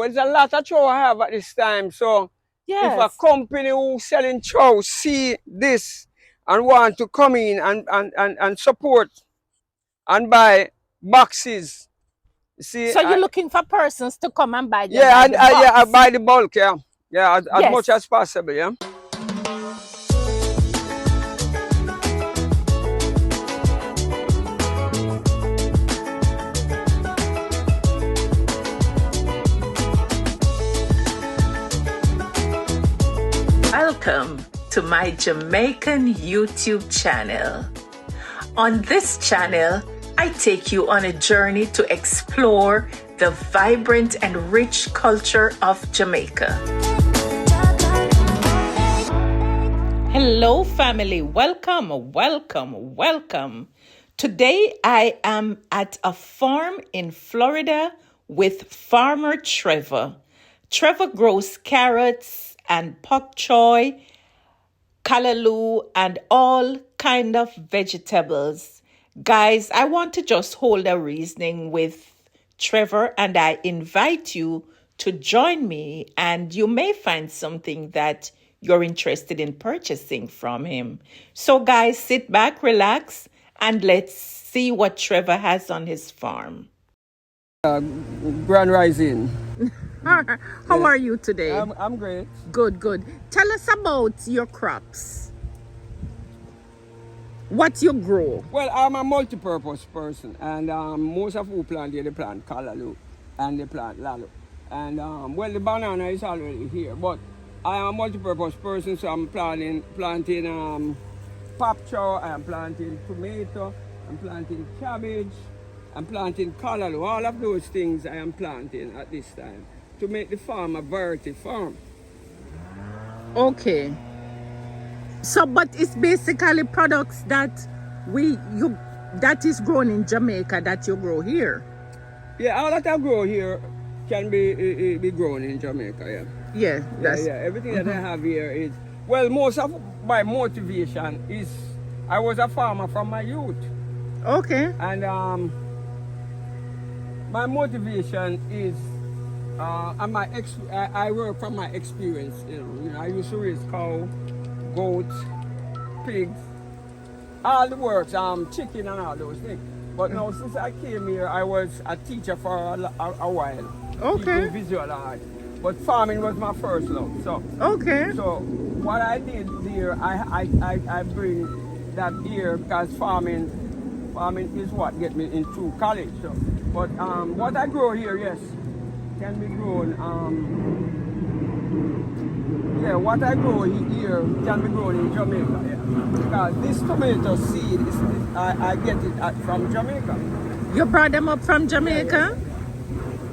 Well, there's a lot of chow I have at this time. So if a Yes. company who selling chow see this and want to come in and support and buy boxes, see, So you're looking for persons to come and buy them yeah, by and the yeah, I box. buy the bulk, yeah, yeah, as much Yes. as possible, yeah. Welcome to my Jamaican YouTube channel. On this channel, I take you on a journey to explore the vibrant and rich culture of Jamaica. Hello, family. Welcome, welcome, welcome. Today I am at a farm in Florida with farmer Trevor. Trevor grows carrots and pak choy, callaloo, and all kind of vegetables. Guys, I want to just hold a reasoning with Trevor, and I invite you to join me, and you may find something that you're interested in purchasing from him. So guys, sit back, relax, and let's see what Trevor has on his farm. Grand Rising. How are you today? I'm great. Good, good. Tell us about your crops. What you grow? Well, I'm a multi-purpose person, and most of who plant here, they plant callaloo and they plant lalo. And well, the banana is already here, but I am a multi-purpose person, so I'm planting pop chow, I'm planting tomato, I'm planting cabbage, I'm planting callaloo. All of those things I am planting at this time to make the farm a variety farm. Okay. So, but it's basically products that that is grown in Jamaica that you grow here. Yeah, all that I grow here can be grown in Jamaica. Yeah. Yeah, that's Yeah. Everything that I have here is, well, most of my motivation is I was a farmer from my youth, okay. and my motivation is and I work from my experience. You know, I used to raise cow, goats, pigs, all the works, chicken and all those things. But now since I came here, I was a teacher for a while. Okay. Teaching visual art. But farming was my first love. So Okay. so what I did here, I bring that here because farming is what get me into college. So, but what I grow here, yes, can be grown. Yeah, what I grow here can be grown in Jamaica. Yeah, because this tomato seed I get it from Jamaica. You brought them up from Jamaica?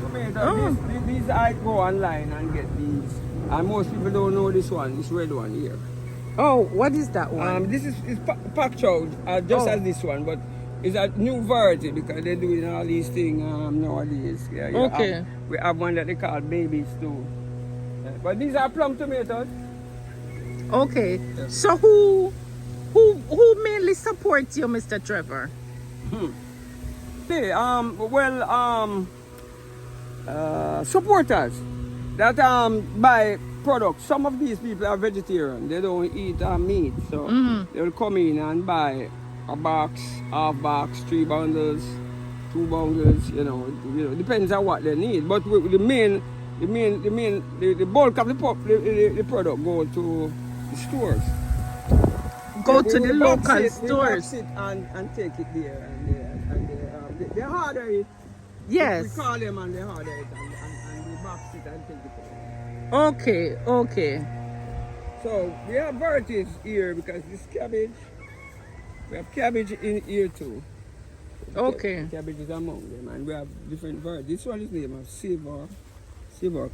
Tomato. Oh. These I go online and get these. And most people don't know this red one here. Oh, what is that one? This is pak chow, just as this one, but it's a new variety because they're doing all these things nowadays. Yeah, Okay. We have one that they call baby stew. But these are plum tomatoes. Okay. Yeah. So who mainly supports you, Mr. Trevor? Hey, supporters that buy products. Some of these people are vegetarian. They don't eat meat, so they will come in and buy a box, half box, 3 bundles, 2 bundles. You know, depends on what they need. But the bulk of the product go to the stores. Go They to the will local box it, stores. They box it and take it there, and they order it. Yes. We call them and they order it and they box it and take it away. Okay, okay. So we have varieties here because this cabbage, we have cabbage in here too. Okay. Cabbage is among them, and we have different varieties. This one is named silver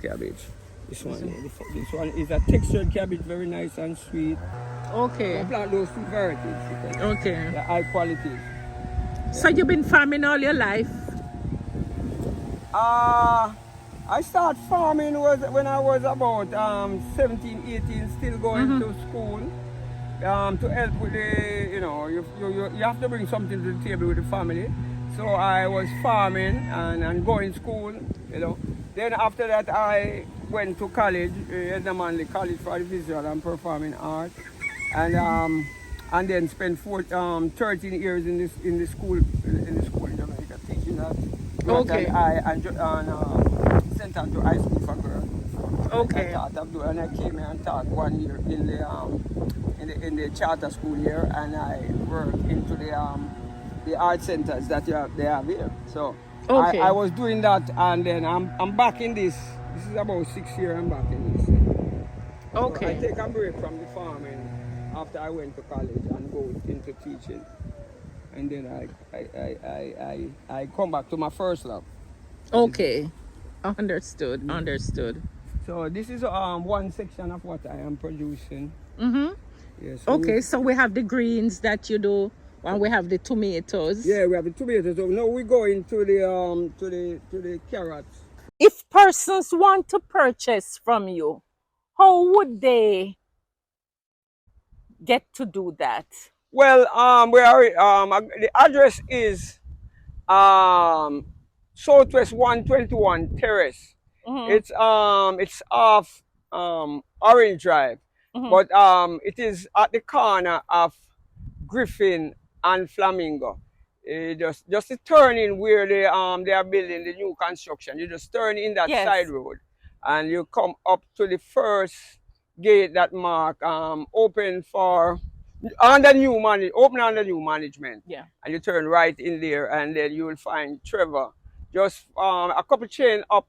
cabbage. This one is a textured cabbage, very nice and sweet. Okay. I plant those 2 varieties because Okay. they're high quality. So you've been farming all your life? I started farming when I was about 17, 18, still going to school to help with the, you have to bring something to the table with the family. So I was farming and going to school, Then after that, I went to college, the College for the Visual and Performing Arts, and then spent 13 years in the school in Jamaica teaching that. Okay. Sent out to high school for girls. Okay. And I came here and taught 1 year in the charter school here, and I worked into the art centers that they have here. So Okay. I was doing that, and then I'm back in this. This is about 6 years I'm back in this. So Okay. I take a break from the farming after I went to college and go into teaching, and then I come back to my first love. Okay. Understood. Understood. So this is one section of what I am producing. Yes. Okay, so we have the greens that you do, and we have the tomatoes. Yeah, we have the tomatoes. So now we go into the carrots. If persons want to purchase from you, how would they get to do that? Well, the address is Southwest 121 Terrace. It's off Orange Drive, but it is at the corner of Griffin and Flamingo. Just to turn in where they are building the new construction. You just turn in that Yes. side road, and you come up to the first gate that mark open for open under new management. Yeah. And you turn right in there, and then you will find Trevor. Just a couple chain up,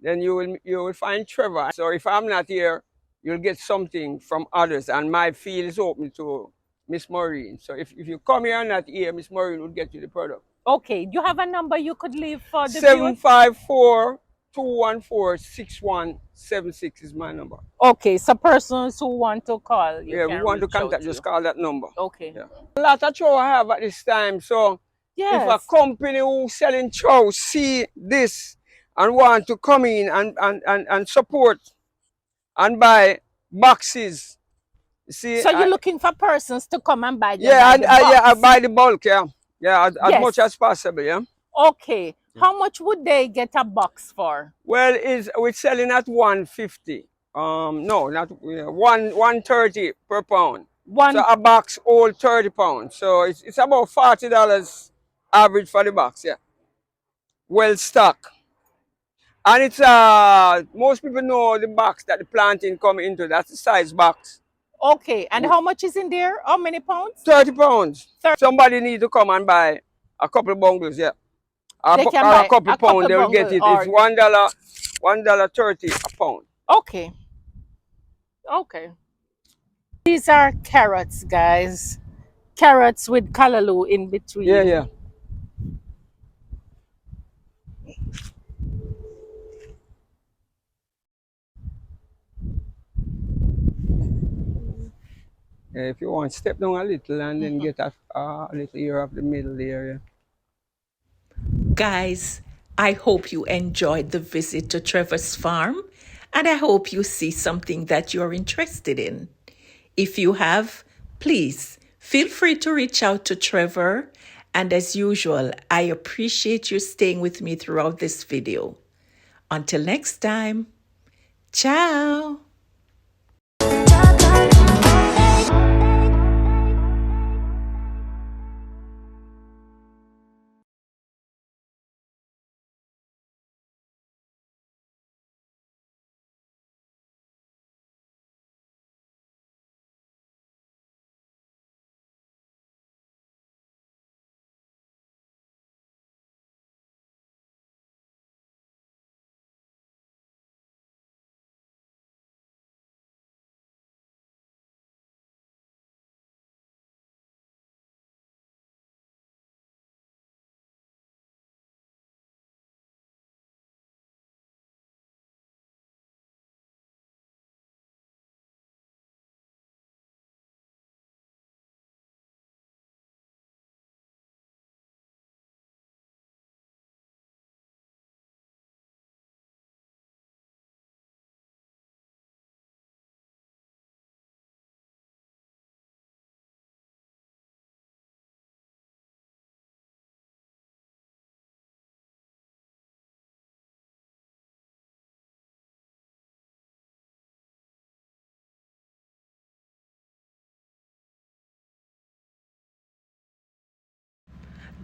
then you will find Trevor. So if I'm not here, you'll get something from others, and my field is open to Miss Maureen. So if you come here and not here, Miss Maureen will get you the product. Okay, you have a number you could leave for the 754 214 6176 is my number. Okay, so persons who want to call, you Yeah, can we want to reach out contact, to just you. call that number. Okay. Yeah. A lot of chow I have at this time. So if a Yes. company who selling chow see this and want to come in and support and buy boxes, you see, So you're looking for persons to come and buy them yeah, by the box? yeah, I buy the bulk, yeah, yeah, as Yes. much as possible, yeah. Okay. How much would they get a box for? Well, we're selling at 150. No, not 130 per pound. So a box all 30 pounds. So it's about $40 average for the box, yeah. Well stocked. And it's most people know the box that the planting come into. That's the size box. Okay. And how much is in there? How many pounds? 30 pounds. 30. Somebody need to come and buy a couple of bungles, yeah. They can or buy a couple a pounds, couple they will get bundle, it. or It's $1.30 a pound. okay. Okay. These are carrots, guys. Carrots with callaloo in between. Yeah, yeah. If you want, step down a little and then get a little ear of the middle area. Guys, I hope you enjoyed the visit to Trevor's farm, and I hope you see something that you're interested in. If you have, please feel free to reach out to Trevor. And as usual, I appreciate you staying with me throughout this video. Until next time, ciao.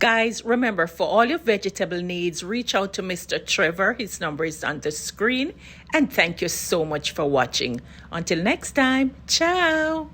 Guys, remember, for all your vegetable needs, reach out to Mr. Trevor. His number is on the screen. And thank you so much for watching. Until next time, ciao.